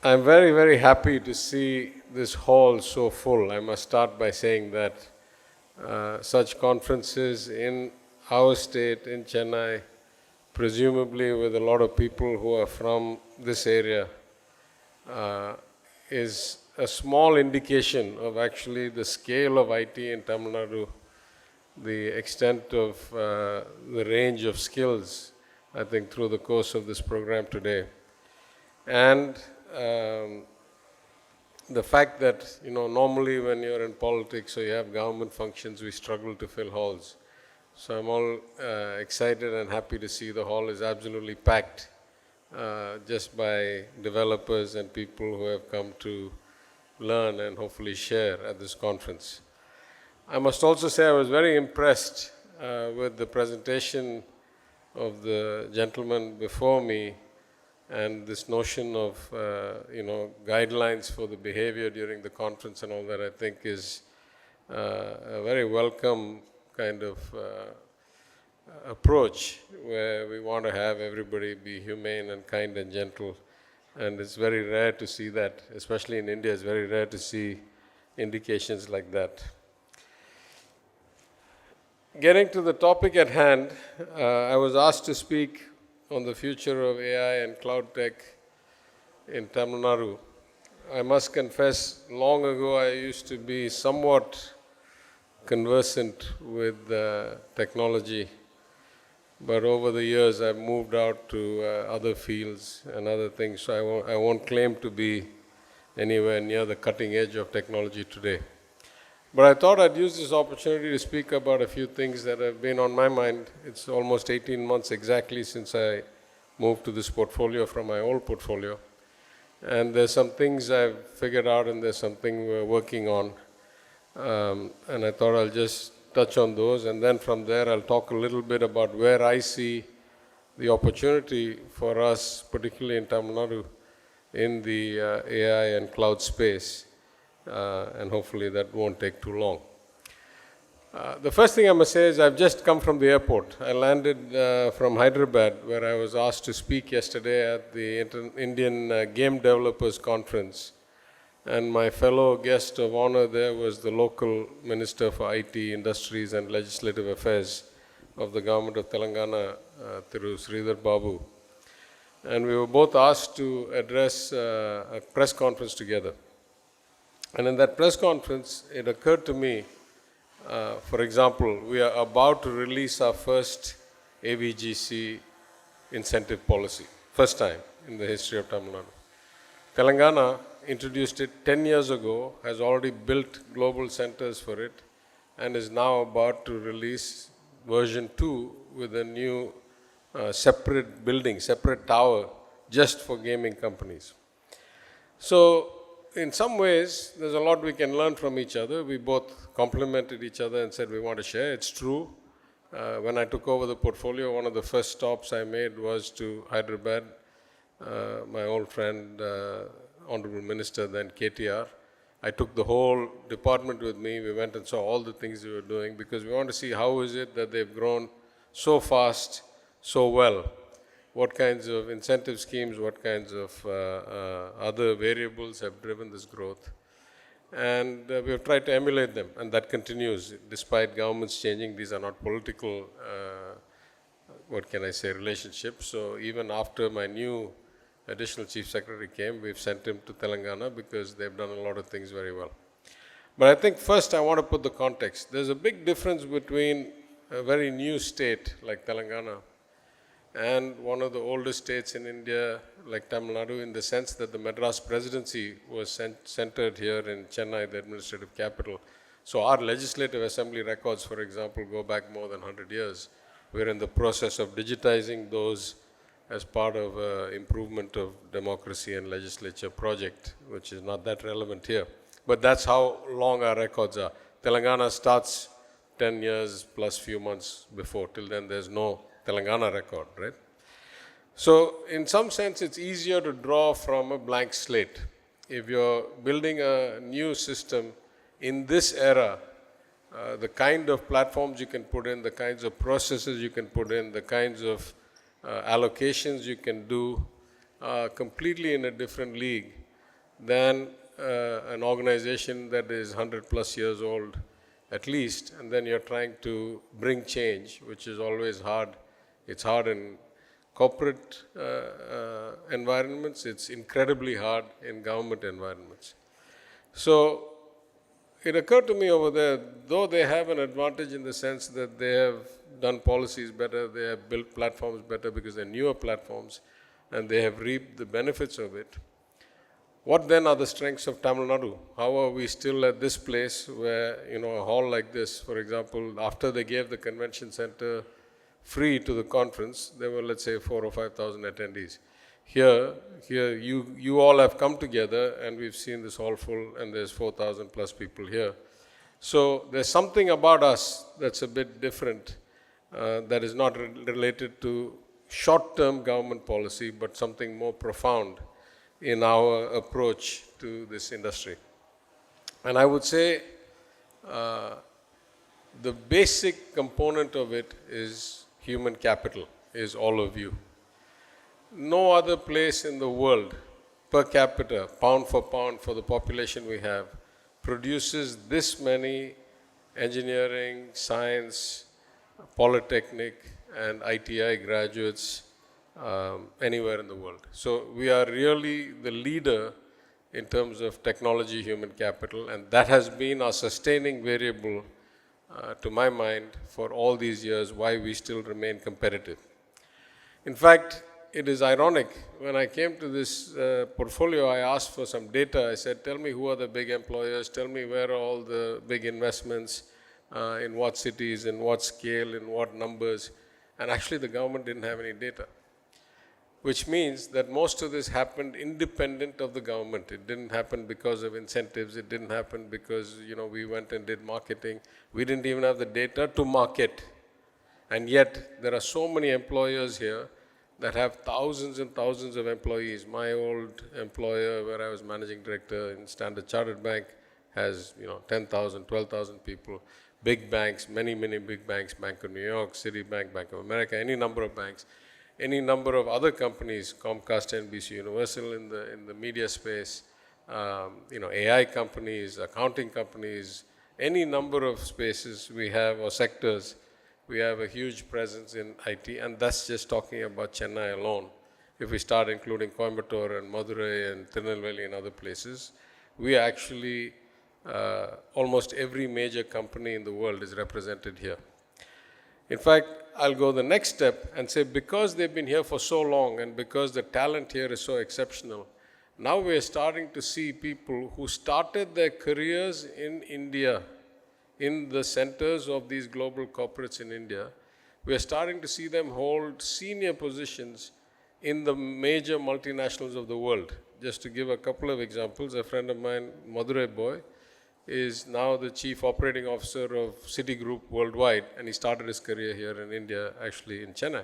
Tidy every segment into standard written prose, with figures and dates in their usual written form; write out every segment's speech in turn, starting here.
I'm very, very happy to see this hall so full. I must start by saying that such conferences in our state, in Chennai, presumably with a lot of people who are from this area, is a small indication of actually the scale of IT in Tamil Nadu, the extent of the range of skills, I think, through the course of this program today. And the fact that, normally when you're in politics or you have government functions, we struggle to fill halls. So I'm all excited and happy to see the hall is absolutely packed just by developers and people who have come to learn and hopefully share at this conference. I must also say I was very impressed with the presentation of the gentleman before me and this notion of, guidelines for the behavior during the conference and all that, I think is a very welcome kind of approach where we want to have everybody be humane and kind and gentle. And it's very rare to see that, especially in India, it's very rare to see indications like that. Getting to the topic at hand, I was asked to speak on the future of AI and cloud tech in Tamil Nadu. I must confess, long ago I used to be somewhat conversant with technology, but over the years I've moved out to other fields and other things, so I won't claim to be anywhere near the cutting edge of technology today. But I thought I'd use this opportunity to speak about a few things that have been on my mind. It's almost 18 months exactly since I moved to this portfolio from my old portfolio. And there's some things I've figured out and there's something we're working on. And I thought I'll just touch on those, and then from there I'll talk a little bit about where I see the opportunity for us, particularly in Tamil Nadu, in the AI and cloud space. And hopefully that won't take too long. The first thing I must say is I've just come from the airport. I landed from Hyderabad, where I was asked to speak yesterday at the Indian Game Developers Conference. And my fellow guest of honor there was the local Minister for IT, Industries and Legislative Affairs of the government of Telangana, Thiru Sridhar Babu. And we were both asked to address a press conference together. And in that press conference, it occurred to me, for example, we are about to release our first AVGC incentive policy, first time in the history of Tamil Nadu. Telangana introduced it 10 years ago, has already built global centers for it, and is now about to release version 2 with a new separate building, separate tower, just for gaming companies. So, in some ways, there's a lot we can learn from each other. We both complimented each other and said we want to share. It's true. When I took over the portfolio, one of the first stops I made was to Hyderabad. My old friend, Honorable Minister, then KTR. I took the whole department with me. We went and saw all the things we were doing because we want to see how is it that they've grown so fast, so well. What kinds of incentive schemes, what kinds of other variables have driven this growth. And we have tried to emulate them, and that continues. Despite governments changing, these are not political, relationships. So even after my new additional Chief Secretary came, we've sent him to Telangana because they've done a lot of things very well. But I think first I want to put the context. There's a big difference between a very new state like Telangana and one of the oldest states in India, like Tamil Nadu, in the sense that the Madras presidency was centered here in Chennai, the administrative capital. So our legislative assembly records, for example, go back more than 100 years. We're in the process of digitizing those as part of improvement of democracy and legislature project, which is not that relevant here. But that's how long our records are. Telangana starts 10 years plus few months before. Till then, there's no Telangana record, right? So in some sense, it's easier to draw from a blank slate. If you're building a new system in this era, the kind of platforms you can put in, the kinds of processes you can put in, the kinds of allocations you can do completely in a different league than an organization that is 100 plus years old at least, and then you're trying to bring change, which is always hard. It's hard in corporate environments, it's incredibly hard in government environments. So it occurred to me over there, though they have an advantage in the sense that they have done policies better, they have built platforms better because they're newer platforms, and they have reaped the benefits of it. What then are the strengths of Tamil Nadu? How are we still at this place where, a hall like this, for example, after they gave the convention center free to the conference, there were, let's say, 4,000 or 5,000 attendees. Here, you all have come together, and we've seen this hall full, and there's 4,000 plus people here. So there's something about us that's a bit different, that is not related to short-term government policy, but something more profound in our approach to this industry. And I would say the basic component of it is human capital, is all of you. No other place in the world, per capita, pound for the population we have, produces this many engineering, science, polytechnic, and ITI graduates anywhere in the world. So we are really the leader in terms of technology human capital, and that has been our sustaining variable, to my mind, for all these years, why we still remain competitive. In fact, it is ironic, when I came to this portfolio, I asked for some data. I said, tell me who are the big employers, tell me where are all the big investments, in what cities, in what scale, in what numbers, and actually the government didn't have any data. Which means that most of this happened independent of the government. It didn't happen because of incentives. It didn't happen because, we went and did marketing. We didn't even have the data to market. And yet, there are so many employers here that have thousands and thousands of employees. My old employer, where I was managing director in Standard Chartered Bank, has, 10,000, 12,000 people. Big banks, many, many big banks, Bank of New York, Citibank, Bank of America, any number of banks. Any number of other companies, Comcast, NBC, Universal in the media space, AI companies, accounting companies, any number of spaces we have, or sectors, we have a huge presence in IT, and that's just talking about Chennai alone. If we start including Coimbatore and Madurai and Tirunelveli and other places, we actually, almost every major company in the world is represented here. In fact, I'll go the next step and say, because they've been here for so long and because the talent here is so exceptional, now we're starting to see people who started their careers in India, in the centers of these global corporates in India. We're starting to see them hold senior positions in the major multinationals of the world. Just to give a couple of examples, a friend of mine, Madurai boy, is now the chief operating officer of Citigroup worldwide, and he started his career here in India, actually in Chennai.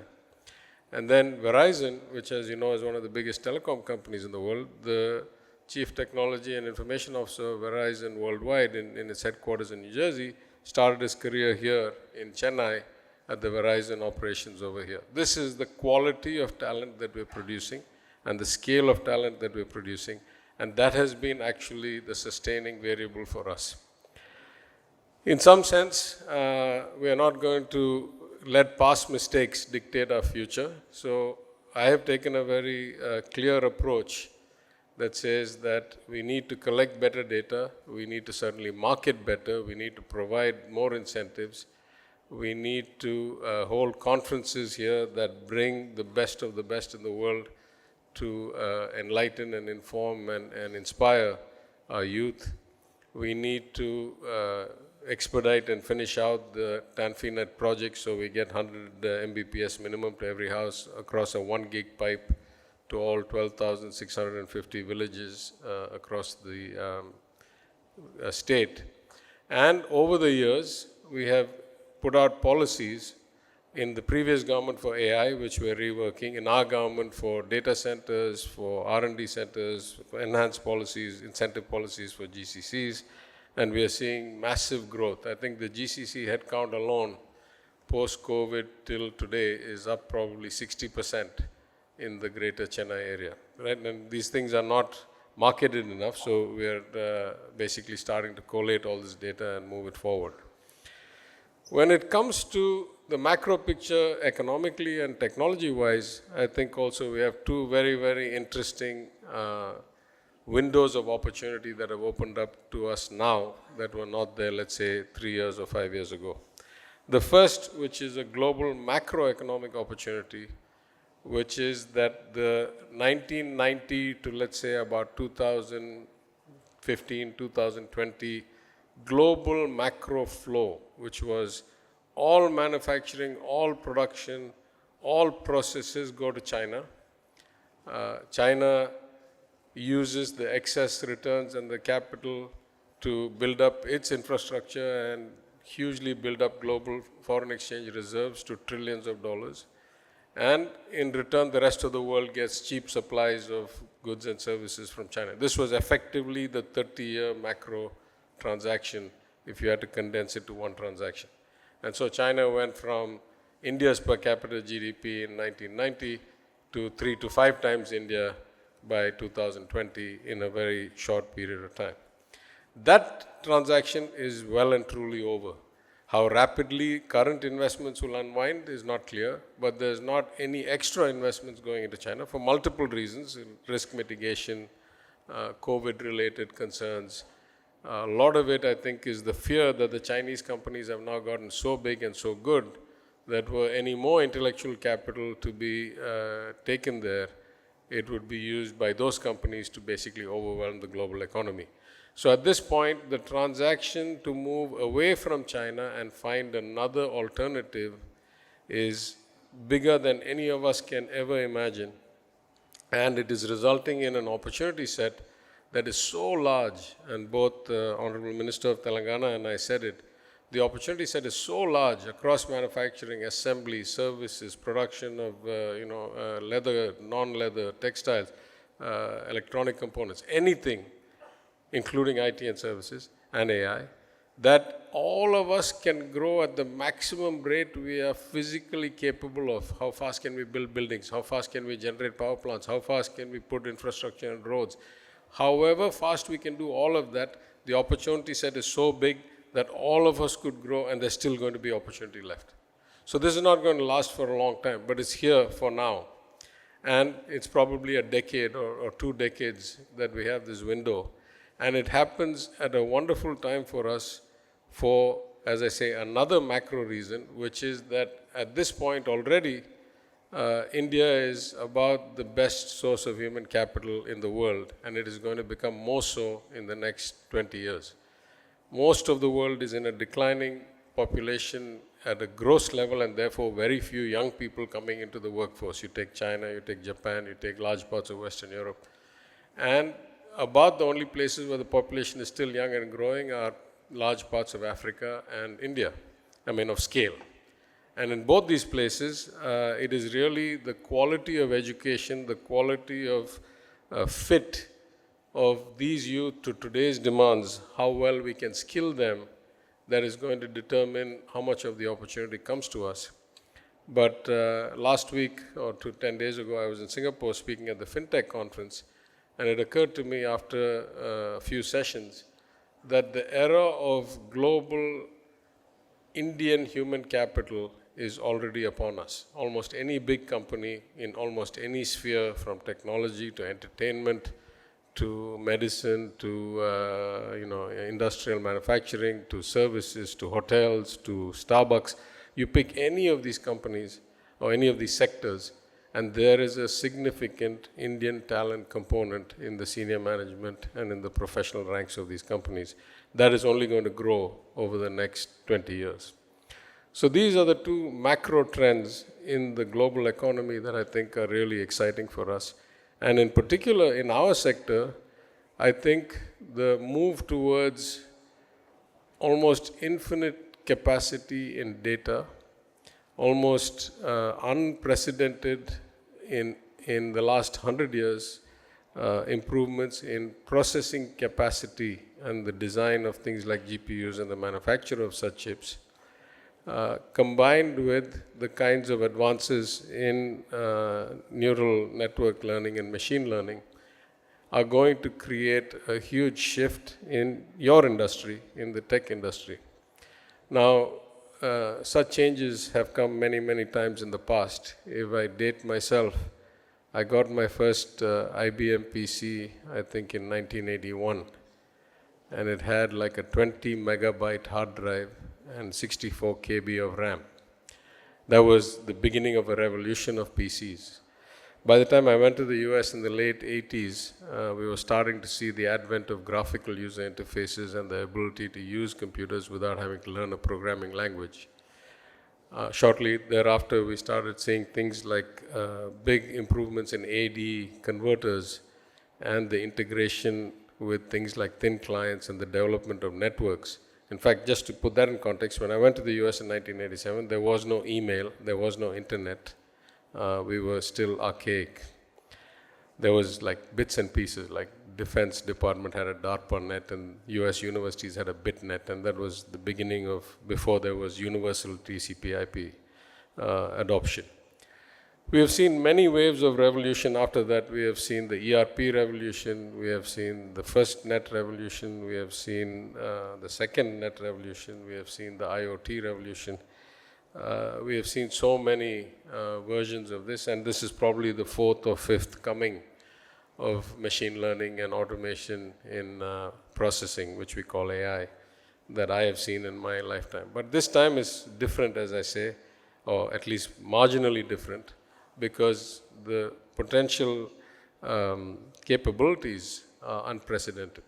And then Verizon, which, as you know, is one of the biggest telecom companies in the world, the chief technology and information officer of Verizon worldwide in its headquarters in New Jersey, started his career here in Chennai at the Verizon operations over here. This is the quality of talent that we're producing and the scale of talent that we're producing. And that has been actually the sustaining variable for us. In some sense, we are not going to let past mistakes dictate our future. So I have taken a very clear approach that says that we need to collect better data, we need to certainly market better, we need to provide more incentives, we need to hold conferences here that bring the best of the best in the world to enlighten and inform and inspire our youth. We need to expedite and finish out the TANFINET project so we get 100 Mbps minimum to every house across a 1 gig pipe to all 12,650 villages across the state. And over the years, we have put out policies in the previous government for AI, which we're reworking, in our government for data centers, for R&D centers, for enhanced policies, incentive policies for GCCs, and we are seeing massive growth. I think the GCC headcount alone, post-COVID till today, is up probably 60% in the greater Chennai area, right? And these things are not marketed enough, so we're basically starting to collate all this data and move it forward. When it comes to the macro picture economically and technology-wise, I think also we have two very, very interesting windows of opportunity that have opened up to us now that were not there, let's say, 3 years or 5 years ago. The first, which is a global macroeconomic opportunity, which is that the 1990 to, let's say, about 2015, 2020 global macro flow, which was all manufacturing, all production, all processes go to China. China uses the excess returns and the capital to build up its infrastructure and hugely build up global foreign exchange reserves to trillions of dollars. And in return, the rest of the world gets cheap supplies of goods and services from China. This was effectively the 30-year macro transaction if you had to condense it to one transaction. And so China went from India's per capita GDP in 1990 to 3 to 5 times India by 2020 in a very short period of time. That transaction is well and truly over. How rapidly current investments will unwind is not clear, but there's not any extra investments going into China for multiple reasons: risk mitigation, COVID-related concerns. A lot of it, I think, is the fear that the Chinese companies have now gotten so big and so good that were any more intellectual capital to be taken there, it would be used by those companies to basically overwhelm the global economy. So at this point, the transaction to move away from China and find another alternative is bigger than any of us can ever imagine. And it is resulting in an opportunity set that is so large, and both the Honorable Minister of Telangana and I said it, the opportunity set is so large across manufacturing, assembly, services, production of leather, non-leather, textiles, electronic components, anything, including IT and services and AI, that all of us can grow at the maximum rate we are physically capable of. How fast can we build buildings? How fast can we generate power plants? How fast can we put infrastructure and roads? However fast we can do all of that, the opportunity set is so big that all of us could grow and there's still going to be opportunity left. So this is not going to last for a long time, but it's here for now. And it's probably a decade or 2 decades that we have this window. And it happens at a wonderful time for us for, as I say, another macro reason, which is that at this point already, India is about the best source of human capital in the world, and it is going to become more so in the next 20 years. Most of the world is in a declining population at a gross level, and therefore very few young people coming into the workforce. You take China, you take Japan, you take large parts of Western Europe. And about the only places where the population is still young and growing are large parts of Africa and India, of scale. And in both these places, it is really the quality of education, the quality of fit of these youth to today's demands, how well we can skill them, that is going to determine how much of the opportunity comes to us. But last week or 10 days ago, I was in Singapore speaking at the FinTech conference, and it occurred to me after a few sessions that the era of global Indian human capital is already upon us. Almost any big company in almost any sphere, from technology to entertainment to medicine to industrial manufacturing to services to hotels to Starbucks, you pick any of these companies or any of these sectors, and there is a significant Indian talent component in the senior management and in the professional ranks of these companies. That is only going to grow over the next 20 years. So these are the two macro trends in the global economy that I think are really exciting for us. And in particular, in our sector, I think the move towards almost infinite capacity in data, almost unprecedented in the last 100 years, improvements in processing capacity and the design of things like GPUs and the manufacture of such chips, combined with the kinds of advances in neural network learning and machine learning, are going to create a huge shift in your industry, in the tech industry. Now, such changes have come many, many times in the past. If I date myself, I got my first IBM PC, I think in 1981, and it had like a 20 megabyte hard drive and 64 KB of RAM. That was the beginning of a revolution of PCs. By the time I went to the US in the late 80s, we were starting to see the advent of graphical user interfaces and the ability to use computers without having to learn a programming language. Shortly thereafter, we started seeing things like big improvements in AD converters and the integration with things like thin clients and the development of networks. In fact, just to put that in context, when I went to the US in 1987, there was no email, there was no internet. We were still archaic. There was like bits and pieces, like Defense Department had a DARPANet and US universities had a BitNet, and that was the beginning of before there was universal TCP/IP adoption. We have seen many waves of revolution after that. We have seen the ERP revolution, we have seen the first net revolution, we have seen the second net revolution, we have seen the IoT revolution. We have seen so many versions of this, and this is probably the fourth or fifth coming of machine learning and automation in processing, which we call AI, that I have seen in my lifetime. But this time is different, as I say, or at least marginally different, because the potential capabilities are unprecedented.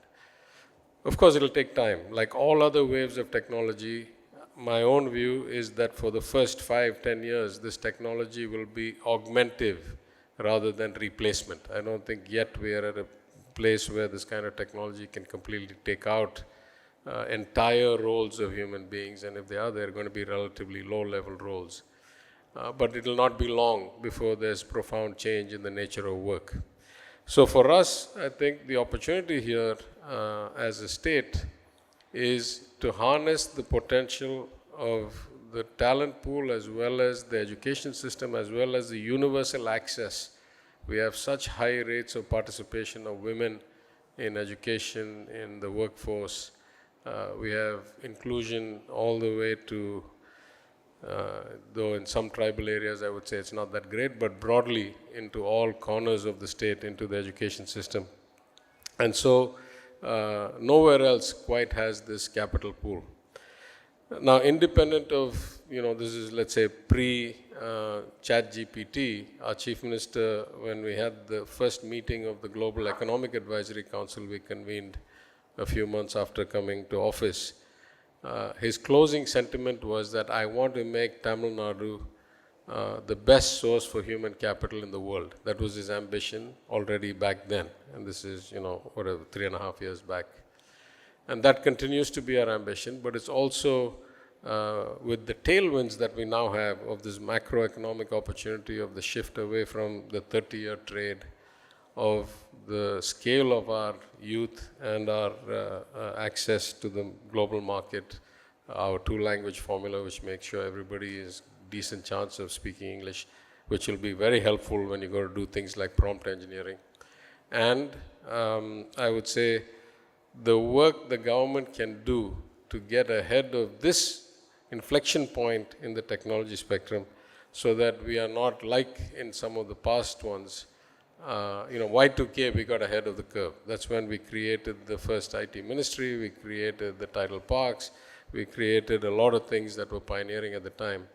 Of course, it'll take time. Like all other waves of technology, my own view is that for the first 5-10 years, this technology will be augmentative rather than replacement. I don't think yet we are at a place where this kind of technology can completely take out entire roles of human beings, and if they are, they're going to be relatively low-level roles. But it will not be long before there's profound change in the nature of work. So for us, I think the opportunity here as a state is to harness the potential of the talent pool as well as the education system as well as the universal access. We have such high rates of participation of women in education, in the workforce. We have inclusion all the way to, though in some tribal areas I would say it's not that great, but broadly into all corners of the state, into the education system. And so nowhere else quite has this capital pool. Now, independent of, this is, let's say, pre-ChatGPT, our Chief Minister, when we had the first meeting of the Global Economic Advisory Council we convened a few months after coming to office, his closing sentiment was that I want to make Tamil Nadu the best source for human capital in the world. That was his ambition already back then. And this is, 3.5 years back. And that continues to be our ambition, but it's also with the tailwinds that we now have of this macroeconomic opportunity of the shift away from the 30-year trade, of the scale of our youth and our access to the global market, our two-language formula, which makes sure everybody is decent chance of speaking English, which will be very helpful when you go to do things like prompt engineering. And I would say the work the government can do to get ahead of this inflection point in the technology spectrum so that we are not like in some of the past ones. Y2K, we got ahead of the curve. That's when we created the first IT ministry, we created the tidal parks, we created a lot of things that were pioneering at the time.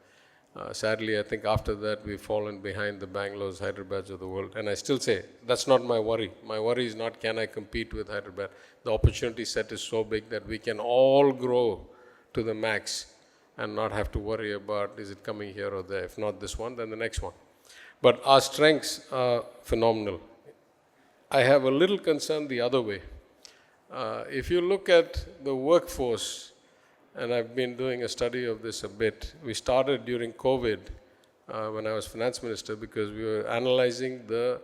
Sadly, I think after that, we've fallen behind the Bangalore's, Hyderabad's of the world. And I still say, that's not my worry. My worry is not, can I compete with Hyderabad? The opportunity set is so big that we can all grow to the max and not have to worry about, is it coming here or there? If not this one, then the next one. But our strengths are phenomenal. I have a little concern the other way. If you look at the workforce, and I've been doing a study of this a bit. We started during COVID when I was finance minister because we were analyzing the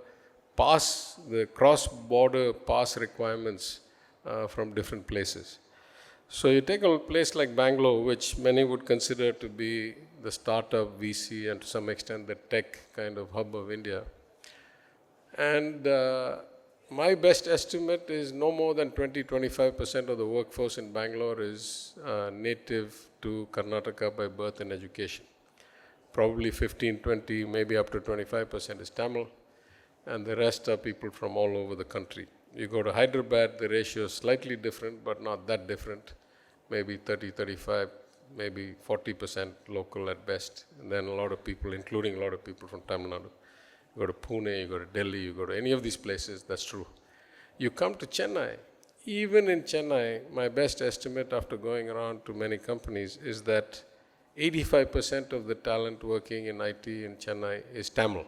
cross-border pass requirements from different places. So you take a place like Bangalore, which many would consider to be the startup VC and to some extent the tech kind of hub of India. And My best estimate is no more than 20-25% of the workforce in Bangalore is native to Karnataka by birth and education. Probably 15, 20, maybe up to 25% is Tamil, and the rest are people from all over the country. You go to Hyderabad, the ratio is slightly different, but not that different. Maybe 30, 35, maybe 40% local at best. And then a lot of people, including a lot of people from Tamil Nadu. You go to Pune, you go to Delhi, you go to any of these places, that's true. You come to Chennai, even in Chennai, my best estimate after going around to many companies is that 85% of the talent working in IT in Chennai is Tamil.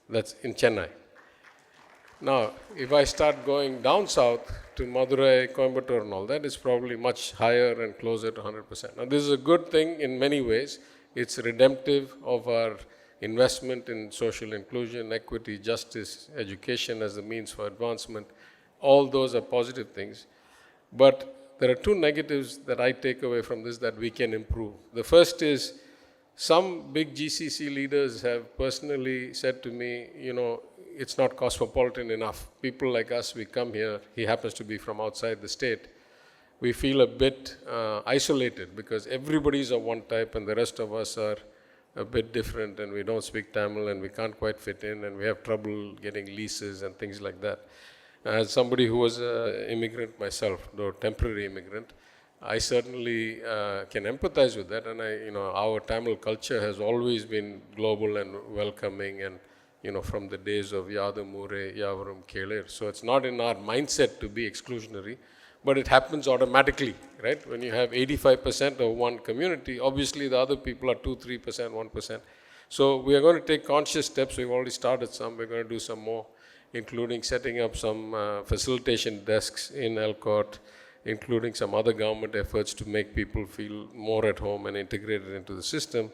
That's in Chennai. Now, if I start going down south to Madurai, Coimbatore and all that, it's probably much higher and closer to 100%. Now, this is a good thing in many ways. It's redemptive of our investment in social inclusion, equity, justice, education as a means for advancement. All those are positive things. But there are two negatives that I take away from this that we can improve. The first is some big GCC leaders have personally said to me, it's not cosmopolitan enough. People like us, we come here, he happens to be from outside the state. We feel a bit isolated because everybody's of one type and the rest of us are a bit different and we don't speak Tamil and we can't quite fit in and we have trouble getting leases and things like that. As somebody who was an immigrant myself, though temporary immigrant, I certainly can empathize with that, and our Tamil culture has always been global and welcoming, and from the days of Yadamure, Yavarum, Kelir. So it's not in our mindset to be exclusionary, but it happens automatically, right? When you have 85% of one community, obviously the other people are 2, 3%, 1%. So we are going to take conscious steps. We've already started some. We're going to do some more, including setting up some facilitation desks in Elcott, including some other government efforts to make people feel more at home and integrated into the system,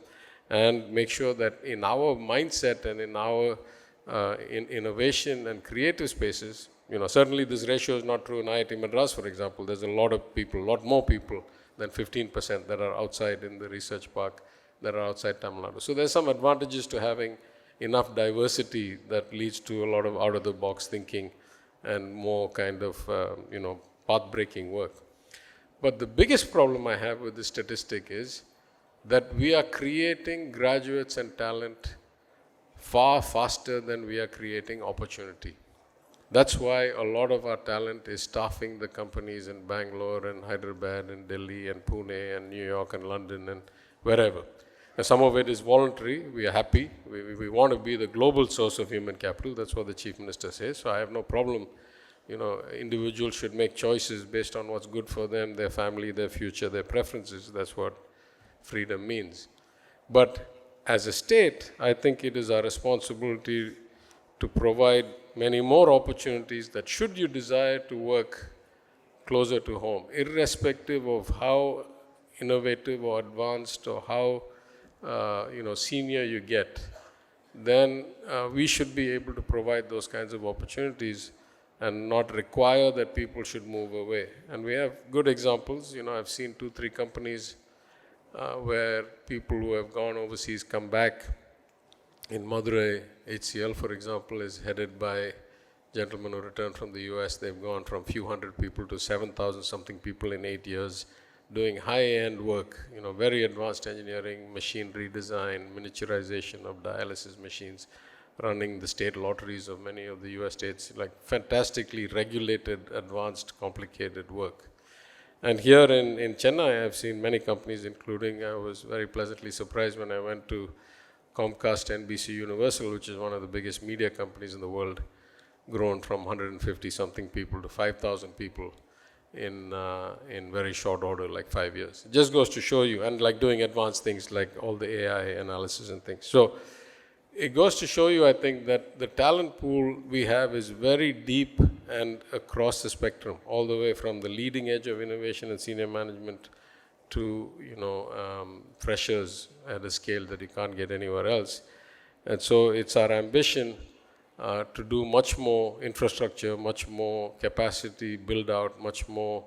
and make sure that in our mindset and in our in innovation and creative spaces, certainly this ratio is not true in IIT Madras, for example. There's a lot of people, a lot more people than 15% that are outside in the research park, that are outside Tamil Nadu. So there's some advantages to having enough diversity that leads to a lot of out-of-the-box thinking and more kind of, path-breaking work. But the biggest problem I have with this statistic is that we are creating graduates and talent far faster than we are creating opportunity. That's why a lot of our talent is staffing the companies in Bangalore and Hyderabad and Delhi and Pune and New York and London and wherever. And some of it is voluntary. We are happy. We want to be the global source of human capital. That's what the Chief Minister says. So I have no problem. Individuals should make choices based on what's good for them, their family, their future, their preferences. That's what freedom means. But as a state, I think it is our responsibility to provide many more opportunities that should you desire to work closer to home, irrespective of how innovative or advanced or how senior you get, then we should be able to provide those kinds of opportunities and not require that people should move away. And we have good examples. I've seen 2, 3 companies where people who have gone overseas come back. In Madurai, HCL, for example, is headed by gentlemen who returned from the US. They've gone from a few hundred people to 7,000 something people in 8 years, doing high-end work, very advanced engineering, machinery design, miniaturization of dialysis machines, running the state lotteries of many of the US states, like fantastically regulated, advanced, complicated work. And here in Chennai, I've seen many companies, including, I was very pleasantly surprised when I went to Comcast NBC Universal, which is one of the biggest media companies in the world, grown from 150 something people to 5,000 people in very short order, like 5 years. It just goes to show you, and like doing advanced things like all the AI analysis and things. So it goes to show you, I think, that the talent pool we have is very deep and across the spectrum, all the way from the leading edge of innovation and senior management to freshers at a scale that you can't get anywhere else. And so it's our ambition to do much more infrastructure, much more capacity build out, much more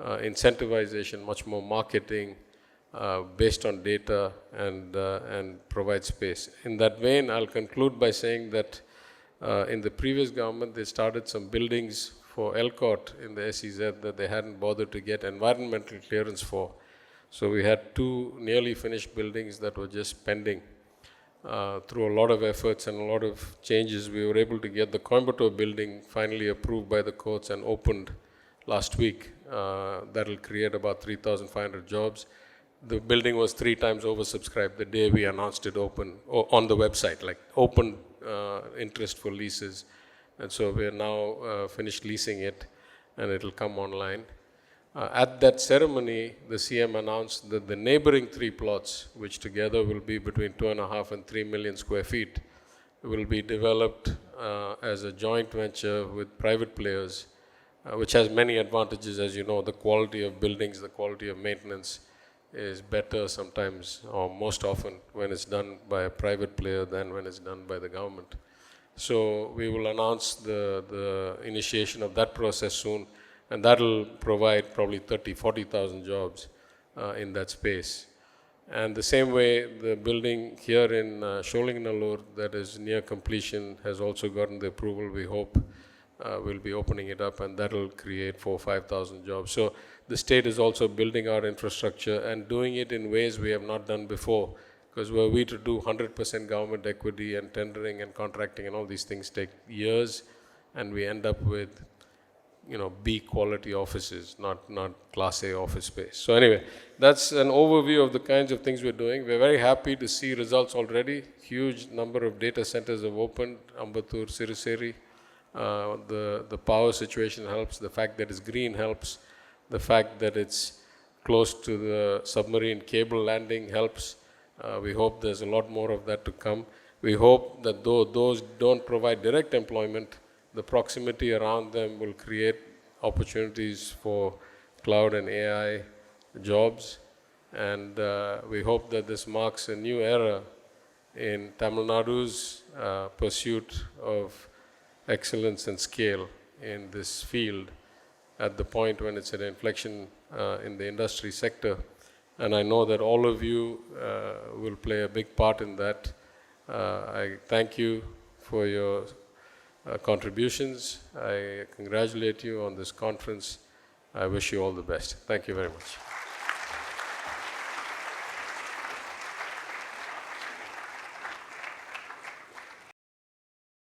incentivization, much more marketing based on data and provide space. In that vein, I'll conclude by saying that In the previous government, they started some buildings for ELCOT in the SEZ that they hadn't bothered to get environmental clearance for. So we had 2 nearly finished buildings that were just pending. Through a lot of efforts and a lot of changes, we were able to get the Coimbatore building finally approved by the courts and opened last week. That will create about 3,500 jobs. The building was 3 times oversubscribed the day we announced it open on the website, like open interest for leases. And so we are now finished leasing it, and it will come online. At that ceremony, the CM announced that the neighboring 3 plots, which together will be between 2.5 and 3 million square feet, will be developed as a joint venture with private players, which has many advantages. As you know, the quality of buildings, the quality of maintenance is better sometimes, or most often, when it's done by a private player than when it's done by the government. So we will announce the initiation of that process soon, and that will provide probably 40,000 jobs in that space. And the same way, the building here in Sholinganallur that is near completion has also gotten the approval. We hope we'll be opening it up, and that will create 4,000 or 5,000 jobs. So the state is also building our infrastructure and doing it in ways we have not done before. Because were we to do 100% government equity and tendering and contracting and all these things take years, and we end up with B quality offices, not class A office space. So anyway, that's an overview of the kinds of things we're doing. We're very happy to see results already. Huge number of data centers have opened, Ambattur, Siruseri. The power situation helps, the fact that it's green helps, the fact that it's close to the submarine cable landing helps. We hope there's a lot more of that to come. We hope that though those don't provide direct employment, the proximity around them will create opportunities for cloud and AI jobs. And we hope that this marks a new era in Tamil Nadu's pursuit of excellence and scale in this field at the point when it's at an inflection in the industry sector. And I know that all of you will play a big part in that. I thank you for your contributions. I congratulate you on this conference. I wish you all the best. Thank you very much.